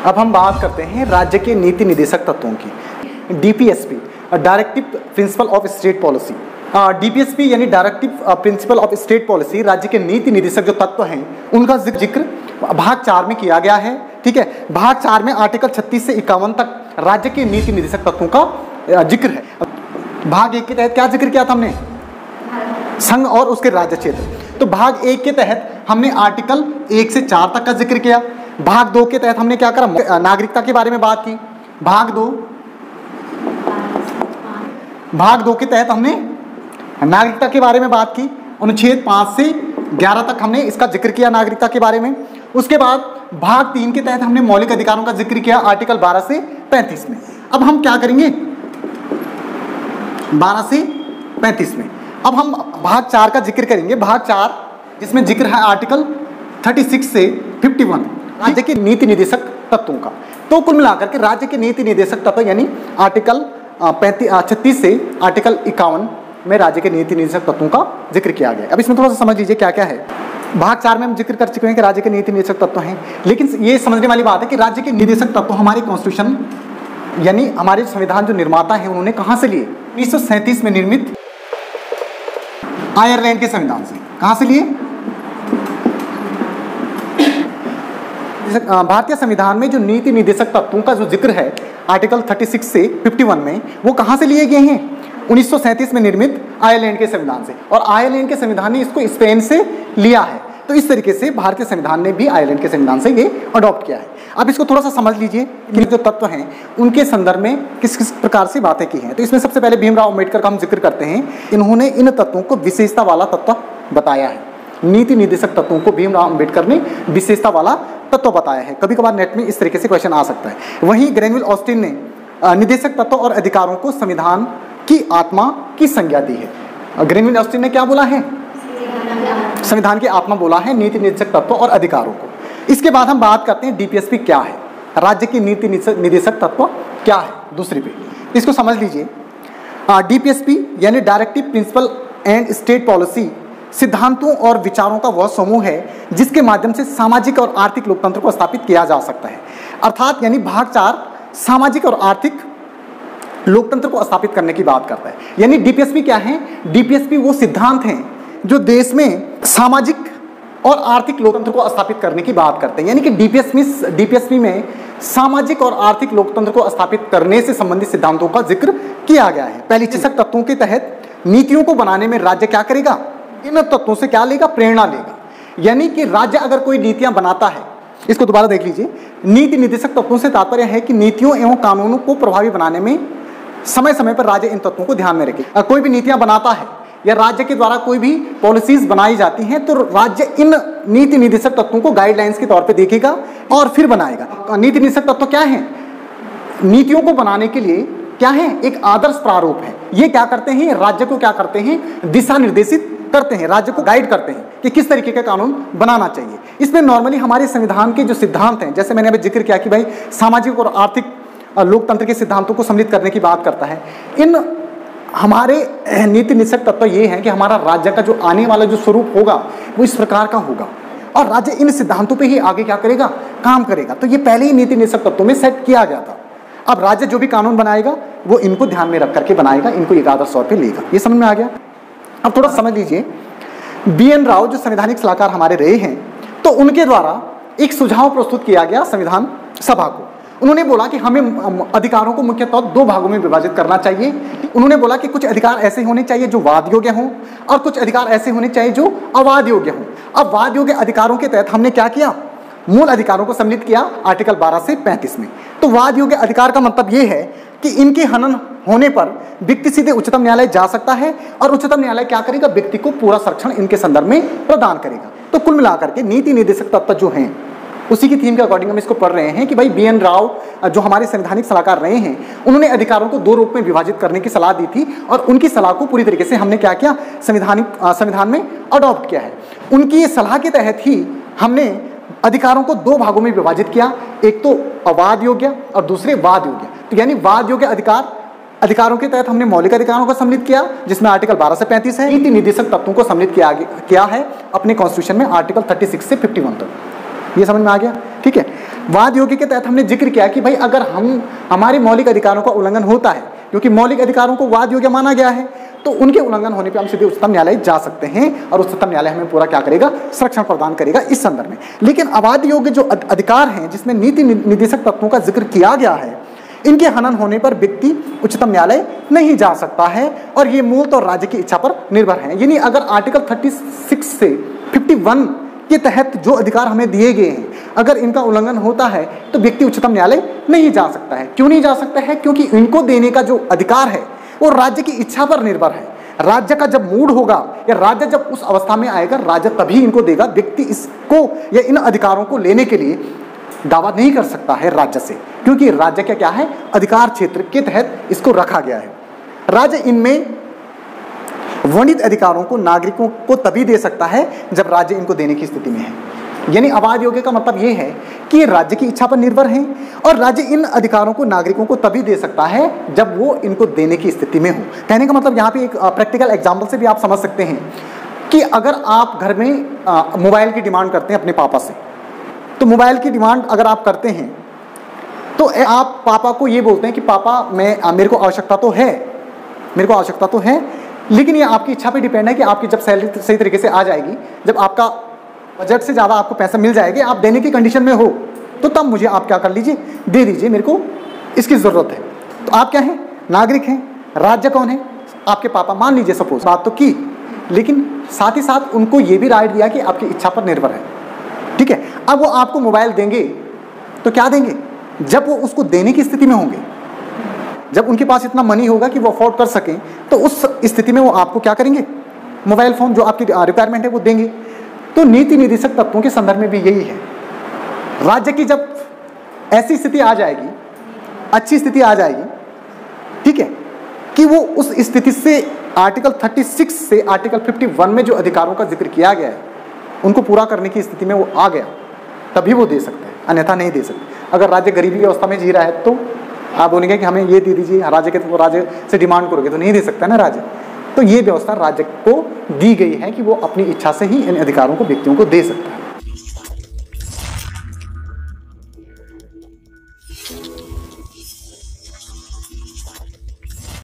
अब हम बात करते हैं राज्य के नीति निर्देशक तत्वों की। DPSP, directive principle of state policy. DPSP यानी directive principle of state policy, राज्य के नीति निर्देशक जो तत्व हैं उनका जिक्र भाग 4 में किया गया है। ठीक है, भाग 4 में आर्टिकल 36 से 51 तक राज्य के नीति निर्देशक तत्वों का जिक्र है। भाग 1 के तहत क्या जिक्र किया था हमने? संघ और उसके राज्य क्षेत्र। तो भाग 1 के तहत हमने आर्टिकल 1 से 4 तक का जिक्र किया। भाग 2 के तहत हमने क्या करा? नागरिकता के बारे में बात की। भाग 2 के तहत हमने नागरिकता के बारे में बात की। अनुच्छेद 5 से 11 तक हमने इसका जिक्र किया नागरिकता के बारे में। उसके बाद भाग 3 के तहत हमने मौलिक अधिकारों का जिक्र किया आर्टिकल 12 से 35 में। अब हम क्या करेंगे? 12 से 35 में अब हम भाग 4 का जिक्र करेंगे। भाग 4 जिसमें जिक्र है आर्टिकल 36 से 51 राज्य के नीति निर्देशक तत्वों का। तो कुल मिलाकर के राज्य के नीति निर्देशक तत्व यानी आर्टिकल 36 से आर्टिकल 51 में राज्य के नीति निर्देशक तत्वों का जिक्र किया गया। अब इसमें थोड़ा सा समझ लीजिए क्या क्या है। भाग 4 में हम जिक्र कर चुके हैं कि राज्य के नीति निर्देशक तत्व हैं, लेकिन ये समझने वाली बात है कि राज्य के निर्देशक तत्व हमारे कॉन्स्टिट्यूशन यानी हमारे संविधान जो निर्माता है उन्होंने कहाँ से लिए? 1937 में निर्मित आयरलैंड के संविधान से। कहाँ से लिए? भारतीय संविधान में जो नीति निर्देशक तत्वों का जो जिक्र है आर्टिकल 36 से 51 में, वो कहाँ से लिए गए हैं? 1937 में निर्मित आयरलैंड के संविधान से। और आयरलैंड के संविधान ने इसको स्पेन से लिया है। तो इस तरीके से भारतीय संविधान ने भी आयरलैंड के संविधान से ये अडॉप्ट किया है। अब इसको थोड़ा सा समझ लीजिए कि जो तत्व हैं उनके संदर्भ में किस किस प्रकार से बातें की हैं। तो इसमें सबसे पहले भीमराव अम्बेडकर का हम जिक्र करते हैं। इन्होंने इन तत्वों को विशेषता वाला तत्व बताया है। नीति निर्देशक तत्वों को भीमराव अम्बेडकर ने विशेषता वाला तत्व बताया है। कभी कभार नेट में इस तरीके से क्वेश्चन आ सकता है। वहीं ग्रेनविल ऑस्टिन ने निर्देशक तत्व और अधिकारों को संविधान की आत्मा की संज्ञा दी है। ग्रेनविल ऑस्टिन ने क्या बोला है? संविधान की आत्मा बोला है नीति निर्देशक तत्व और अधिकारों को। इसके बाद हम बात करते हैं डीपीएसपी क्या है, राज्य की नीति निर्देशक तत्व क्या है। दूसरी पे इसको समझ लीजिए। डीपीएसपी यानी directive principal and state policy सिद्धांतों और विचारों का वह समूह है जिसके माध्यम से सामाजिक और आर्थिक लोकतंत्र को स्थापित किया जा सकता है। अर्थात यानी भाग 4 सामाजिक और आर्थिक लोकतंत्र को स्थापित करने की बात करता है। यानी डीपीएसपी क्या है? डीपीएसपी वो सिद्धांत हैं जो देश में सामाजिक और आर्थिक लोकतंत्र को स्थापित करने की बात करते हैं। यानी कि डीपीएसपी में सामाजिक और आर्थिक लोकतंत्र को स्थापित करने से संबंधित सिद्धांतों का जिक्र किया गया है। पहली निर्देशक तत्वों के तहत नीतियों को बनाने में राज्य क्या करेगा? इन तत्वों से क्या लेगा? प्रेरणा लेगा। यानी कि राज्य अगर कोई नीतियां बनाता है, इसको दोबारा देख लीजिए। नीति निर्देशक तत्वों से तात्पर्य है कि नीतियों एवं कानूनों को प्रभावी बनाने में समय समय पर राज्य इन तत्वों को ध्यान में रखे। कोई भी नीतियां बनाता है या राज्य के द्वारा कोई भी पॉलिसीज बनाई जाती हैं तो राज्य इन नीति निर्देशक तत्वों को गाइडलाइंस के तौर पे देखेगा और फिर बनाएगा। नीति निर्देशक तत्व क्या है? नीतियों को बनाने के लिए क्या है? एक आदर्श प्रारूप है। ये क्या करते हैं? राज्य को क्या करते हैं? दिशा निर्देशित करते हैं, राज्य को गाइड करते हैं कि किस तरीके का कानून बनाना चाहिए। इसमें नॉर्मली हमारे संविधान के जो सिद्धांत हैं, जैसे मैंने अभी जिक्र किया कि भाई सामाजिक और आर्थिक लोकतंत्र के सिद्धांतों को सम्मिलित करने की बात करता है। इन हमारे नीति निर्देशक तत्व ये हैं कि हमारा राज्य का जो आने वाला जो स्वरूप होगा वो इस प्रकार का होगा और राज्य इन सिद्धांतों पे ही आगे क्या करेगा? काम करेगा। तो ये पहले ही नीति निर्देशक तत्वों में सेट किया गया था। अब राज्य जो भी कानून बनाएगा वो इनको ध्यान में रख करके बनाएगा, इनको एक आदर्श तौर पर लेगा। ये समझ में आ गया? अब थोड़ा समझ लीजिए। BN राव जो संवैधानिक सलाहकार हमारे रहे हैं, तो उनके द्वारा एक सुझाव प्रस्तुत किया गया संविधान सभा को। उन्होंने बोला कि हमें अधिकारों को मुख्यतः 2 भागों में विभाजित करना चाहिए। उन्होंने बोला कि कुछ अधिकार ऐसे होने चाहिए जो वाद योग्य हों और कुछ अधिकार ऐसे होने चाहिए जो अवाद योग्य हों। अब वाद योग्य अधिकारों के तहत हमने क्या किया? मूल अधिकारों को सम्मिलित किया आर्टिकल 12 से 35 में। तो वाद योग्य अधिकार का मतलब ये है कि इनके हनन होने पर व्यक्ति सीधे उच्चतम न्यायालय जा सकता है और उच्चतम न्यायालय क्या करेगा? व्यक्ति को पूरा संरक्षण इनके संदर्भ में प्रदान करेगा। तो कुल मिलाकर के नीति निर्देशक तत्व जो हैं उसी की थीम के अकॉर्डिंग हम इसको पढ़ रहे हैं कि भाई BN राव जो हमारे संवैधानिक सलाहकार रहे हैं, उन्होंने अधिकारों को 2 रूप में विभाजित करने की सलाह दी थी और उनकी सलाह को पूरी तरीके से हमने क्या किया? संविधान में अडॉप्ट किया है। उनकी ये सलाह के तहत ही हमने अधिकारों को 2 भागों में विभाजित किया, एक तो अवाद योग्य और दूसरे वाद योग्य। तो यानी वाद योग्य अधिकारों के तहत हमने मौलिक अधिकारों को सम्मिलित किया जिसमें आर्टिकल 12 से 35 है। नीति निर्देशक तत्वों को सम्मिलित किया है अपने कॉन्स्टिट्यूशन में आर्टिकल 36 से 51 तक। ये समझ में आ गया? ठीक है। वाद योग्य के तहत हमने जिक्र किया कि भाई अगर हमारे मौलिक अधिकारों का उल्लंघन होता है, क्योंकि मौलिक अधिकारों को वाद योग्य माना गया है, तो उनके उल्लंघन होने पे हम सीधे उच्चतम न्यायालय जा सकते हैं और उच्चतम न्यायालय हमें पूरा क्या करेगा, संरक्षण प्रदान करेगा इस संदर्भ में। लेकिन अवाद योग्य जो अधिकार हैं जिसमें नीति निर्देशक तत्वों का जिक्र किया गया है, इनके हनन होने पर व्यक्ति उच्चतम न्यायालय नहीं जा सकता है और ये मूलतः और राज्य की इच्छा पर निर्भर है। यानी अगर आर्टिकल 36 से 51 के तहत जो अधिकार हमें दिए गए हैं, अगर इनका उल्लंघन होता है तो व्यक्ति उच्चतम न्यायालय नहीं जा सकता है। क्यों नहीं जा सकता है? क्योंकि इनको देने का जो अधिकार है वो राज्य की इच्छा पर निर्भर है। राज्य का जब मूड होगा या राज्य जब उस अवस्था में आएगा, राज्य तभी इनको देगा। व्यक्ति इसको या इन अधिकारों को लेने के लिए दावा नहीं कर सकता है राज्य से, क्योंकि राज्य का क्या है, अधिकार क्षेत्र के तहत इसको रखा गया है। राज्य इनमें वर्णित अधिकारों को नागरिकों को तभी दे सकता है जब राज्य इनको देने की स्थिति में है। यानी अवाद योग्य का मतलब ये है कि ये राज्य की इच्छा पर निर्भर है और राज्य इन अधिकारों को नागरिकों को तभी दे सकता है जब वो इनको देने की स्थिति में हो। कहने का मतलब यहाँ पे एक प्रैक्टिकल एग्जाम्पल से भी आप समझ सकते हैं कि अगर आप घर में मोबाइल की डिमांड करते हैं अपने पापा से, तो मोबाइल की डिमांड अगर आप करते हैं तो आप पापा को ये बोलते हैं कि पापा मेरे को आवश्यकता तो है, लेकिन ये आपकी इच्छा पे डिपेंड है कि आपकी जब सैलरी सही तरीके से आ जाएगी, जब आपका बजट से ज़्यादा आपको पैसा मिल जाएगी, आप देने की कंडीशन में हो, तो तब मुझे आप क्या कर लीजिए, दे दीजिए, मेरे को इसकी ज़रूरत है। तो आप क्या हैं, नागरिक हैं। राज्य कौन है, आपके पापा। मान लीजिए सपोज बात तो की, लेकिन साथ ही साथ उनको ये भी राइट दिया कि आपकी इच्छा पर निर्भर है, ठीक है। अब वो आपको मोबाइल देंगे तो क्या देंगे, जब वो उसको देने की स्थिति में होंगे, जब उनके पास इतना मनी होगा कि वो अफोर्ड कर सकें, तो उस स्थिति में वो आपको क्या करेंगे, मोबाइल फ़ोन जो आपकी रिक्वायरमेंट है वो देंगे। तो नीति निर्देशक तत्वों के संदर्भ में भी यही है। राज्य की जब ऐसी स्थिति आ जाएगी, अच्छी स्थिति आ जाएगी, ठीक है, कि वो उस स्थिति से आर्टिकल 36 से आर्टिकल 51 में जो अधिकारों का जिक्र किया गया है उनको पूरा करने की स्थिति में वो आ गया, तभी वो दे सकते हैं, अन्यथा नहीं दे सकते। अगर राज्य गरीबी की अवस्था में जी रहा है तो आप बोलेंगे कि हमें ये दे दीजिए, राज्य से डिमांड करोगे तो नहीं दे सकता ना राज्य। तो ये व्यवस्था राज्य को दी गई है कि वो अपनी इच्छा से ही इन अधिकारों को व्यक्तियों को दे सकता है।